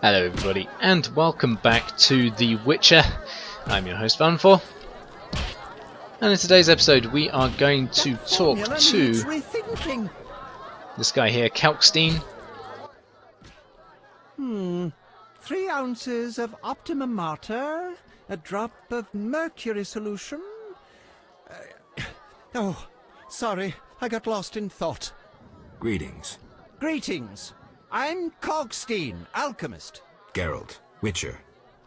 Hello everybody, and welcome back to The Witcher. I'm your host Vanfor, and in today's episode we are going to talk to this guy here, Kalkstein. 3 ounces of optimum mater, a drop of mercury solution. Oh, sorry, I got lost in thought. Greetings. Greetings. I'm Kalkstein, Alchemist. Geralt, Witcher.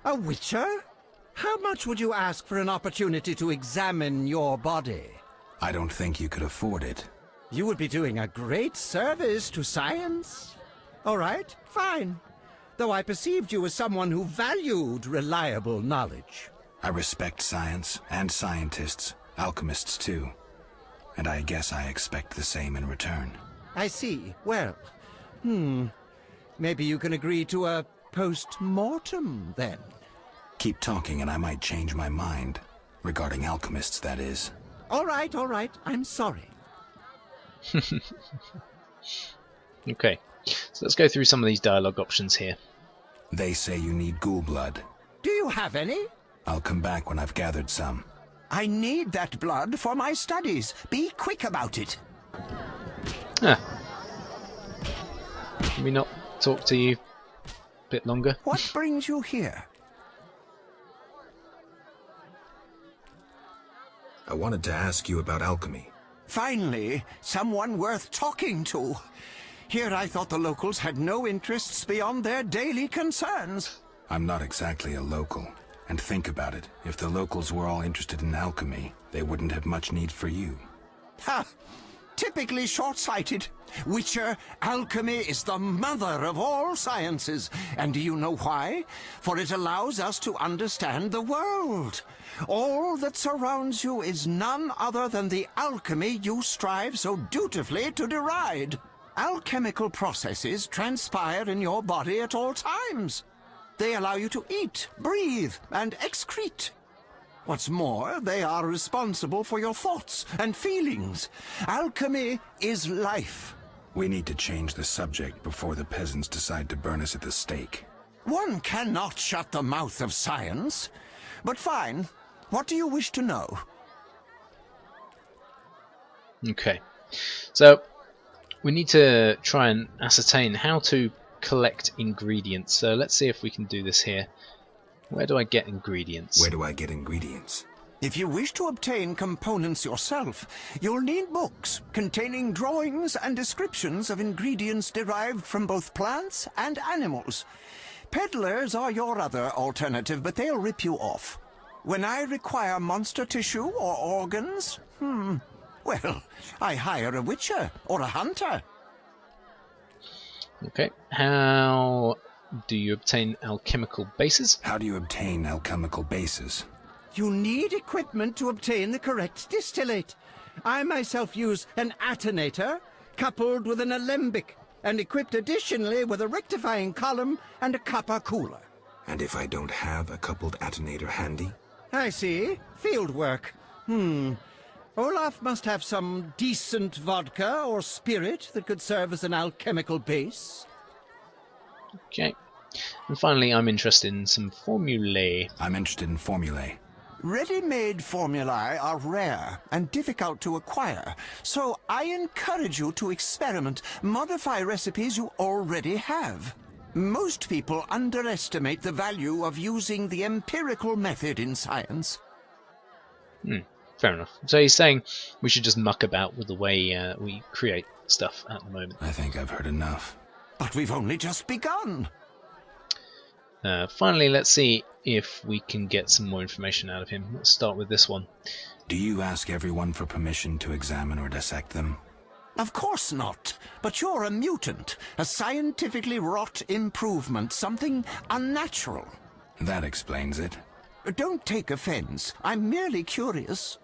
A Witcher? How much would you ask for an opportunity to examine your body? I don't think you could afford it. You would be doing a great service to science. All right, fine. Though I perceived you as someone who valued reliable knowledge. I respect science and scientists, alchemists too. And I guess I expect the same in return. I see. Well, maybe you can agree to a post-mortem, then. Keep talking and I might change my mind. Regarding alchemists, that is. All right, I'm sorry. Okay, so let's go through some of these dialogue options here. They say you need ghoul blood. Do you have any? I'll come back when I've gathered some. I need that blood for my studies. Be quick about it. Can we not talk to you a bit longer? What brings you here? I wanted to ask you about alchemy. Finally, someone worth talking to. Here I thought the locals had no interests beyond their daily concerns. I'm not exactly a local. And think about it, if the locals were all interested in alchemy, they wouldn't have much need for you. Ha! Typically short-sighted. Witcher, alchemy is the mother of all sciences. And do you know why? For it allows us to understand the world. All that surrounds you is none other than the alchemy you strive so dutifully to deride. Alchemical processes transpire in your body at all times. They allow you to eat, breathe, and excrete. What's more, they are responsible for your thoughts and feelings. Alchemy is life. We need to change the subject before the peasants decide to burn us at the stake. One cannot shut the mouth of science. But fine. What do you wish to know? Okay, so we need to try and ascertain how to collect ingredients. So let's see if we can do this here. Where do I get ingredients? Where do I get ingredients? If you wish to obtain components yourself, you'll need books containing drawings and descriptions of ingredients derived from both plants and animals. Peddlers are your other alternative, but they'll rip you off. When I require monster tissue or organs, well, I hire a witcher or a hunter. Okay, how do you obtain alchemical bases? How do you obtain alchemical bases? You need equipment to obtain the correct distillate. I myself use an attenator coupled with an alembic and equipped additionally with a rectifying column and a copper cooler. And if I don't have a coupled attenator handy? I see. Field work. Olaf must have some decent vodka or spirit that could serve as an alchemical base. Okay, and finally I'm interested in some formulae. I'm interested in formulae. Ready-made formulae are rare and difficult to acquire, so I encourage you to experiment, modify recipes you already have. Most people underestimate the value of using the empirical method in science. Fair enough. So he's saying we should just muck about with the way we create stuff at the moment. I think I've heard enough. But we've only just begun. Finally, let's see if we can get some more information out of him. Let's start with this one. Do you ask everyone for permission to examine or dissect them? Of course not. But you're a mutant, a scientifically wrought improvement, something unnatural. That explains it. Don't take offense. I'm merely curious.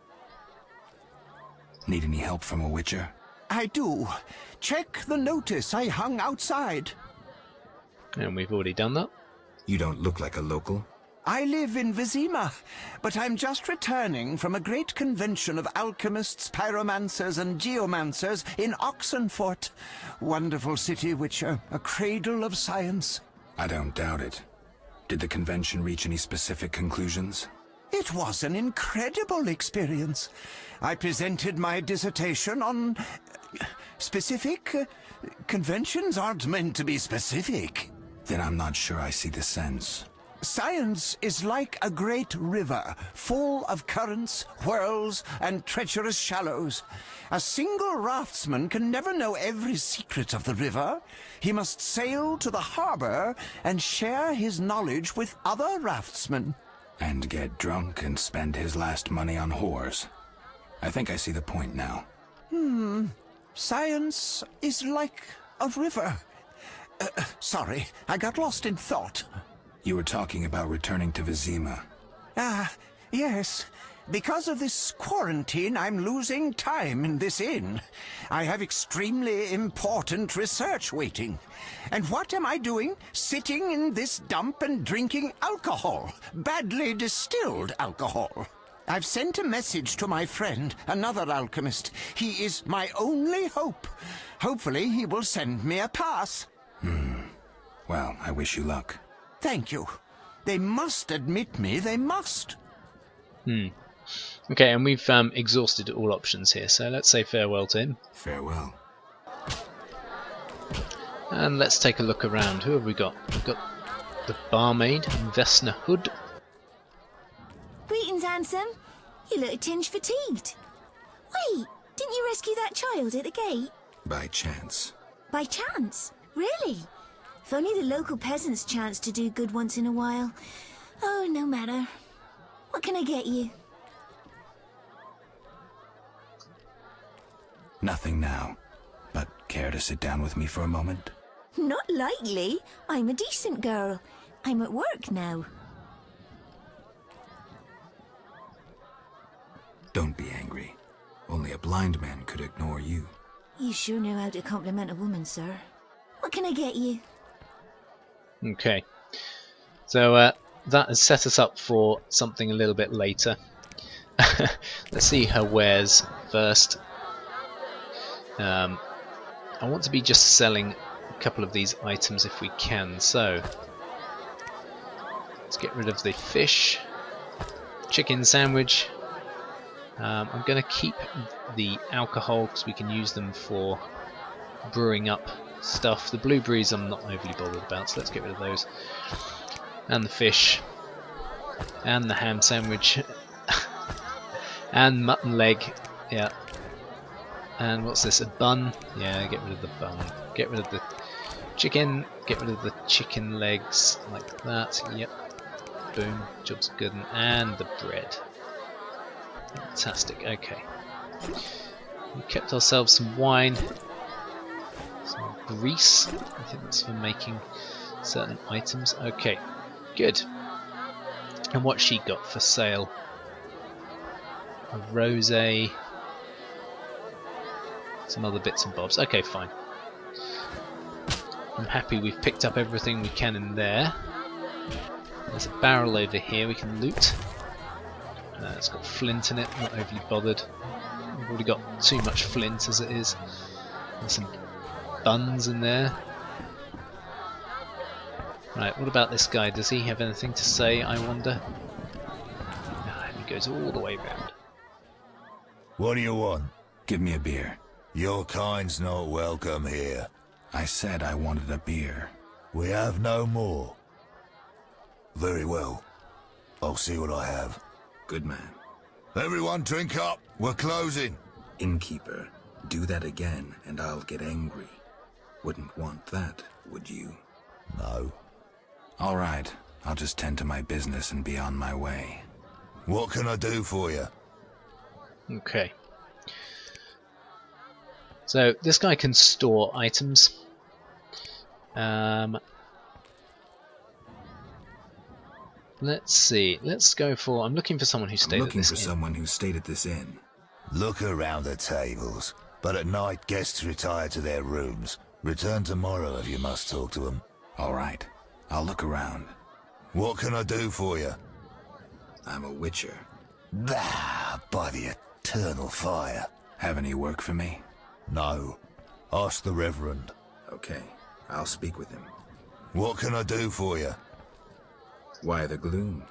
Need any help from a witcher? I do. Check the notice I hung outside. And we've already done that. You don't look like a local. I live in Vizima, but I'm just returning from a great convention of alchemists, pyromancers, and geomancers in Oxenfurt. Wonderful city, Witcher, a cradle of science. I don't doubt it. Did the convention reach any specific conclusions? It was an incredible experience. I presented my dissertation on... specific? Conventions aren't meant to be specific. Then I'm not sure I see the sense. Science is like a great river, full of currents, whirls, and treacherous shallows. A single raftsman can never know every secret of the river. He must sail to the harbor and share his knowledge with other raftsmen. And get drunk and spend his last money on whores. I think I see the point now. Science is like a river. Sorry, I got lost in thought. You were talking about returning to Vizima. Yes. Because of this quarantine, I'm losing time in this inn. I have extremely important research waiting. And what am I doing? Sitting in this dump and drinking alcohol. Badly distilled alcohol. I've sent a message to my friend, another alchemist. He is my only hope. Hopefully he will send me a pass. Well, I wish you luck. Thank you. They must admit me, they must. Okay, and we've exhausted all options here, so let's say farewell to him. Farewell. And let's take a look around. Who have we got? We've got the barmaid, Vesna Hood. Greetings, handsome. You look a tinge fatigued. Wait, didn't you rescue that child at the gate? By chance. By chance? Really? If only the local peasants chance to do good once in a while. Oh, no matter. What can I get you? Nothing now. But care to sit down with me for a moment? Not likely. I'm a decent girl. I'm at work now. Don't be angry. Only a blind man could ignore you. You sure know how to compliment a woman, sir. What can I get you? Okay, so that has set us up for something a little bit later. Let's see her wares first. I want to be just selling a couple of these items if we can, so let's get rid of the fish, chicken sandwich. I'm going to keep the alcohol because we can use them for brewing up stuff. The blueberries I'm not overly bothered about, so let's get rid of those. And the fish. And the ham sandwich. And mutton leg. Yeah. And what's this? A bun? Yeah, get rid of the bun. Get rid of the chicken. Get rid of the chicken legs. Like that. Yep. Boom. Job's good. And the bread. Fantastic. Okay. We kept ourselves some wine. Some grease. I think that's for making certain items. Okay, good. And what's she got for sale? A rosé. Some other bits and bobs. Okay, fine. I'm happy we've picked up everything we can in there. There's a barrel over here we can loot. It's got flint in it, not overly bothered. We've already got too much flint as it is. There's some buns in there. Right, what about this guy? Does he have anything to say, I wonder? Ah, he goes all the way round. What do you want? Give me a beer. Your kind's not welcome here. I said I wanted a beer. We have no more. Very well. I'll see what I have. Good man. Everyone drink up. We're closing. Innkeeper, do that again and I'll get angry. Wouldn't want that, would you? No. All right, I'll just tend to my business and be on my way. What can I do for you? Okay. So this guy can store items. Let's see. Let's go for. I'm looking for someone who stayed I'm at looking this for inn. someone who stayed at this inn. Look around the tables. But at night, guests retire to their rooms. Return tomorrow if you must talk to them. All right, I'll look around. What can I do for you? I'm a witcher. Ah, by the eternal fire. Have any work for me? No. Ask the Reverend. Okay, I'll speak with him. What can I do for you? Why the gloom?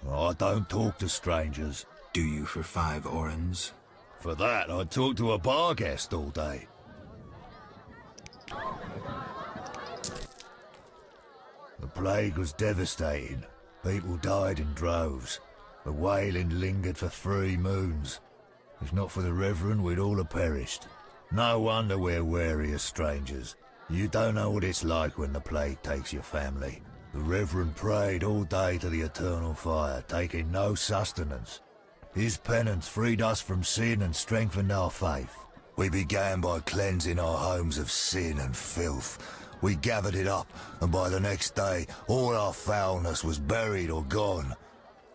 I don't talk to strangers. Do you for 5 orens? For that, I'd talk to a bar guest all day. The plague was devastating. People died in droves. The wailing lingered for 3 moons. If not for the Reverend, we'd all have perished. No wonder we're wary of strangers. You don't know what it's like when the plague takes your family. The Reverend prayed all day to the eternal fire, taking no sustenance. His penance freed us from sin and strengthened our faith. We began by cleansing our homes of sin and filth. We gathered it up, and by the next day, all our foulness was buried or gone.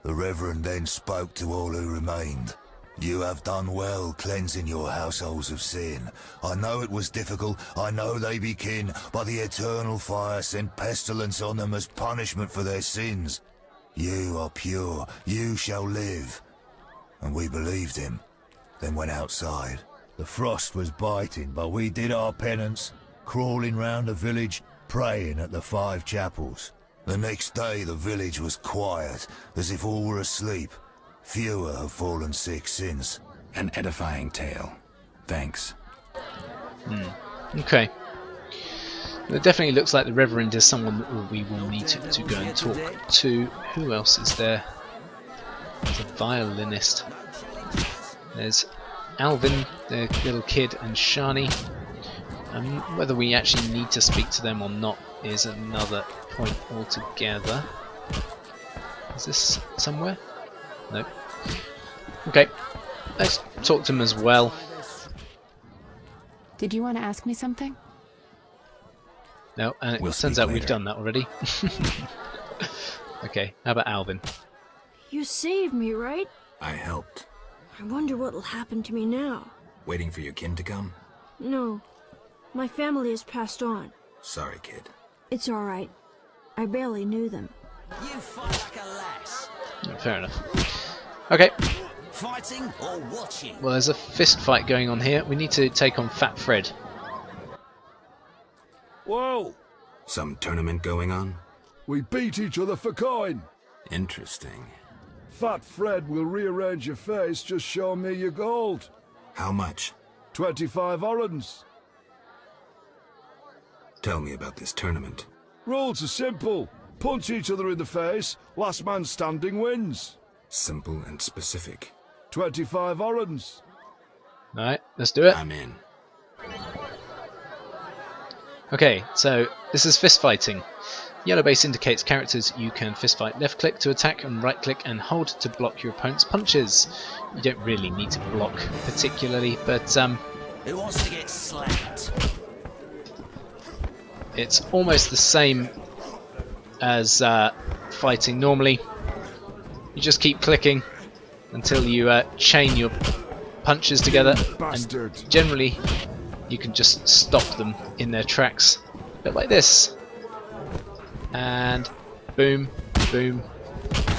The Reverend then spoke to all who remained. You have done well cleansing your households of sin. I know it was difficult, I know they be kin, but the eternal fire sent pestilence on them as punishment for their sins. You are pure, you shall live. And we believed him, then went outside. The frost was biting, but we did our penance, crawling round the village, praying at the 5 chapels. The next day the village was quiet, as if all were asleep. Fewer have fallen sick since. An edifying tale. Thanks. Okay. It definitely looks like the Reverend is someone that we will need to go and talk to. Who else is there? There's a violinist. There's Alvin, the little kid, and Shani. Whether we actually need to speak to them or not is another point altogether. Is this somewhere? No. Okay, let's talk to him as well. Did you want to ask me something? No, and it We'll turns speak out we've later. done that already. Okay, how about Alvin? You saved me, right? I helped. I wonder what'll happen to me now. Waiting for your kin to come? No, my family has passed on. Sorry, kid. It's all right. I barely knew them. You fight like a lass. Fair enough. Okay, Fighting or watching? well there's a fist fight going on here. We need to take on Fat Fred. Whoa! Some tournament going on? We beat each other for coin. Interesting. Fat Fred will rearrange your face, just show me your gold. How much? 25 orens. Tell me about this tournament. Rules are simple. Punch each other in the face, last man standing wins. Simple and specific. 25 orens. Alright, let's do it. I'm in. Okay, so this is fist fighting. Yellow base indicates characters you can fist fight. Left click to attack and right click and hold to block your opponent's punches. You don't really need to block particularly, but Who wants to get slapped? it's almost the same as fighting normally. You just keep clicking until you chain your punches together, Bastard. and generally you can just stop them in their tracks, a bit like this. And boom, boom.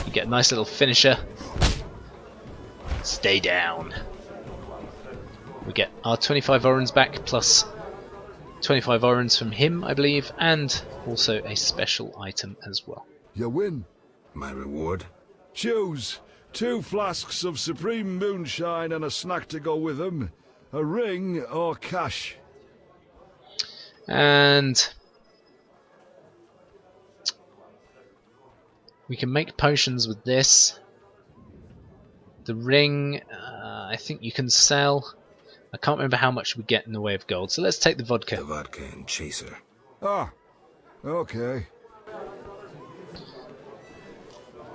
You get a nice little finisher. Stay down. We get our 25 orens back, plus 25 orens from him, I believe, and also a special item as well. You win. My reward? Choose 2 flasks of supreme moonshine and a snack to go with them. A ring or cash. And we can make potions with this. The ring, I think you can sell. I can't remember how much we get in the way of gold, so let's take the vodka. The vodka and chaser. Ah, okay.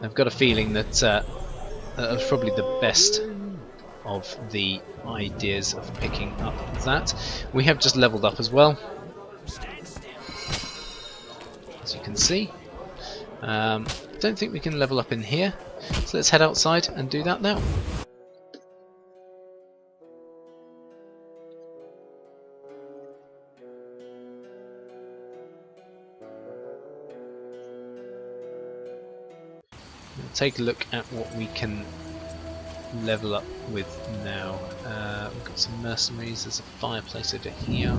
I've got a feeling that that's probably the best of the ideas of picking up that. We have just leveled up as well, as you can see. Don't think we can level up in here, so let's head outside and do that now. take a look at what we can level up with now. We've got some mercenaries, there's a fireplace over here.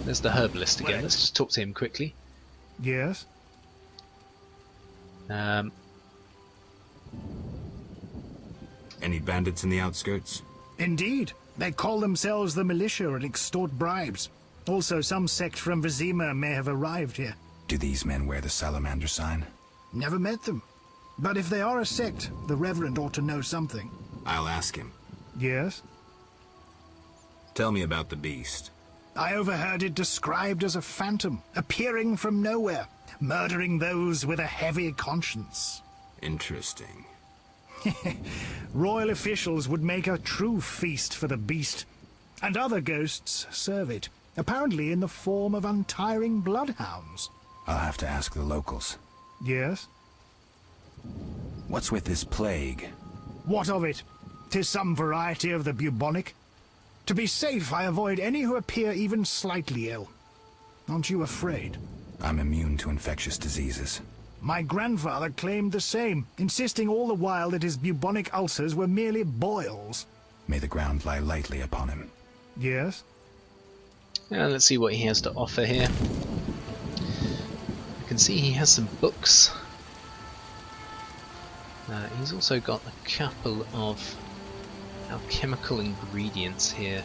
There's the herbalist again, let's just talk to him quickly. Yes? Any bandits in the outskirts? Indeed. They call themselves the militia and extort bribes. Also, some sect from Vizima may have arrived here. Do these men wear the salamander sign? Never met them. But if they are a sect, the Reverend ought to know something. I'll ask him. Yes? Tell me about the beast. I overheard it described as a phantom, appearing from nowhere, murdering those with a heavy conscience. Interesting. Royal officials would make a true feast for the beast, and other ghosts serve it, apparently in the form of untiring bloodhounds. I'll have to ask the locals. Yes? What's with this plague? What of it? 'Tis some variety of the bubonic. To be safe, I avoid any who appear even slightly ill. Aren't you afraid? I'm immune to infectious diseases. My grandfather claimed the same, insisting all the while that his bubonic ulcers were merely boils. May the ground lie lightly upon him. Yes? And let's see what he has to offer here. You can see he has some books. He's also got a couple of alchemical ingredients here.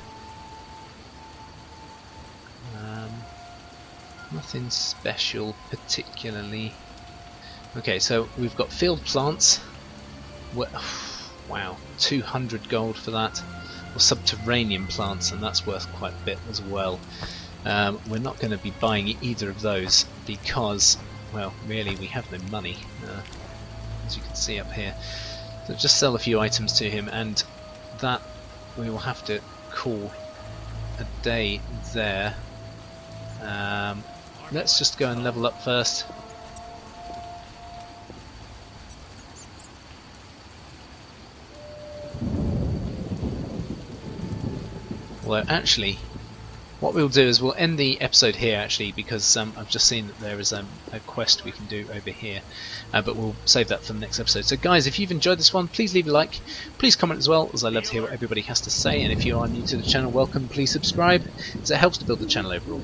Nothing special particularly. Okay, so we've got field plants. Wow, 200 gold for that. Or subterranean plants, and that's worth quite a bit as well. We're not going to be buying either of those because, well, really we have no money, as you can see up here. So just sell a few items to him, and that we will have to call a day there. Let's just go and level up first. Although actually, what we'll do is we'll end the episode here actually, because I've just seen that there is a quest we can do over here, but we'll save that for the next episode. So guys, if you've enjoyed this one, please leave a like, please comment as well, as I love to hear what everybody has to say, and if you are new to the channel, welcome, please subscribe, as it helps to build the channel overall.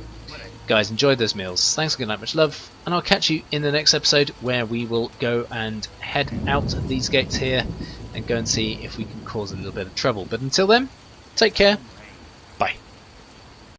Guys, enjoy those meals, thanks again, much love, and I'll catch you in the next episode where we will go and head out these gates here and go and see if we can cause a little bit of trouble. But until then, take care.